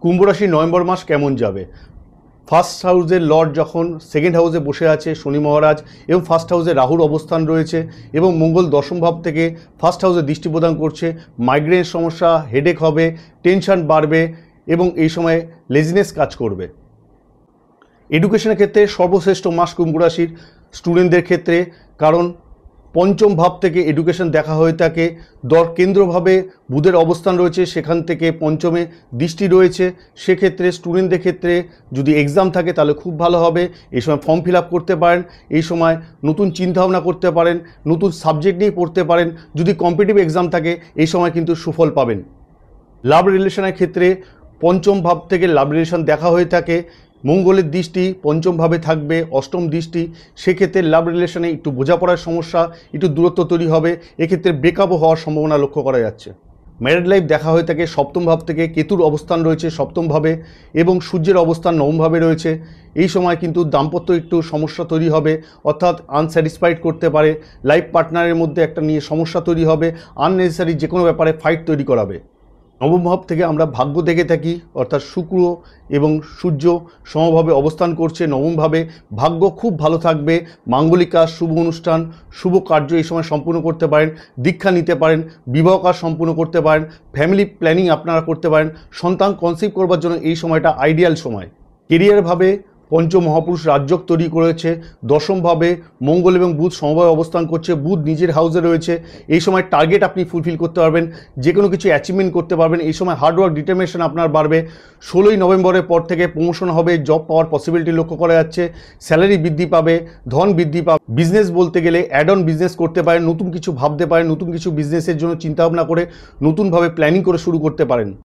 কুম্ভ রাশি নভেম্বর মাস কেমন যাবে। ফার্স্ট হাউসের লর্ড যখন সেকেন্ড হাউসে বসে আছে শনি মহারাজ, এবং ফার্স্ট হাউসে রাহুর অবস্থান রয়েছে, এবং মঙ্গল দশম ভাব থেকে ফার্স্ট হাউসে দৃষ্টি প্রদান করছে। মাইগ্রেনের সমস্যা, হেডেক হবে, টেনশন বাড়বে এবং এই সময় লেজিনেস কাজ করবে। এডুকেশনের ক্ষেত্রে সর্বশ্রেষ্ঠ মাস কুম্ভ রাশির স্টুডেন্টদের ক্ষেত্রে, কারণ পঞ্চম ভাব থেকে এডুকেশন দেখা হয়ে থাকে। কেন্দ্রভাবে বুধের অবস্থান রয়েছে, সেখান থেকে পঞ্চমে দৃষ্টি রয়েছে। সেক্ষেত্রে স্টুডেন্টদের ক্ষেত্রে যদি এক্সাম থাকে তাহলে খুব ভালো হবে। এই সময় ফর্ম ফিল আপ করতে পারেন, এই সময় নতুন চিন্তাভাবনা করতে পারেন, নতুন সাবজেক্ট নিয়ে পড়তে পারেন। যদি কম্পিটিটিভ এক্সাম থাকে এই সময় কিন্তু সুফল পাবেন। লাভ রিলেশনের ক্ষেত্রে পঞ্চম ভাব থেকে লাভ রিলেশন দেখা হয়ে থাকে। মঙ্গলের দৃষ্টি পঞ্চম ভাবে থাকবে, অষ্টম দৃষ্টি। সেক্ষেত্রে লাভ রিলেশনে একটু বোঝাপড়ার সমস্যা, একটু দূরত্ব তৈরি হবে। এক্ষেত্রে ব্রেকআপও হওয়ার সম্ভাবনা লক্ষ্য করা যাচ্ছে। ম্যারিড লাইফ দেখা হয়ে থাকে সপ্তম ভাব থেকে, কেতুর অবস্থান রয়েছে সপ্তম ভাবে এবং সূর্যের অবস্থান নবম ভাবে রয়েছে। এই সময় কিন্তু দাম্পত্য একটু সমস্যা তৈরি হবে, অর্থাৎ আনস্যাটিসফাইড করতে পারে। লাইফ পার্টনারের মধ্যে একটা নিয়ে সমস্যা তৈরি হবে, আননেসেসারি যে কোনো ব্যাপারে ফাইট তৈরি করাবে। নবম ভাব থেকে আমরা ভাগ্য দেখে থাকি, অর্থাৎ শুক্র এবং সূর্য সমভাবে অবস্থান করছে নবমভাবে। ভাগ্য খুব ভালো থাকবে, মাঙ্গলিক কাজ, শুভ অনুষ্ঠান, শুভ কার্য এই সময় সম্পূর্ণ করতে পারেন। দীক্ষা নিতে পারেন, বিবাহ কাজ সম্পূর্ণ করতে পারেন, ফ্যামিলি প্ল্যানিং আপনারা করতে পারেন। সন্তান কনসিভ করবার জন্য এই সময়টা আইডিয়াল সময়। কেরিয়ারভাবে পঞ্চ মহাপুরুষ রাজযোগ তৈরি করেছে। দশমভাবে মঙ্গল এবং বুধ সমভাবে অবস্থান করছে, বুধ নিজের হাউসে রয়েছে। এই সময় টার্গেট আপনি ফুলফিল করতে পারবেন, যে কোনো কিছু অ্যাচিভমেন্ট করতে পারবেন। এই সময় হার্ডওয়ার্ক, ডিটারমিনেশন আপনার বাড়বে। 16ই নভেম্বরের পর থেকে প্রমোশন হবে, জব পাওয়ার পসিবিলিটি লক্ষ্য করা যাচ্ছে। স্যালারি বৃদ্ধি পাবে, ধন বৃদ্ধি পাবে। বিজনেস বলতে গেলে অ্যাড অন বিজনেস করতে পারেন, নতুন কিছু ভাবতে পারেন, নতুন কিছু বিজনেসের জন্য চিন্তাভাবনা করে নতুনভাবে প্ল্যানিং করে শুরু করতে পারেন।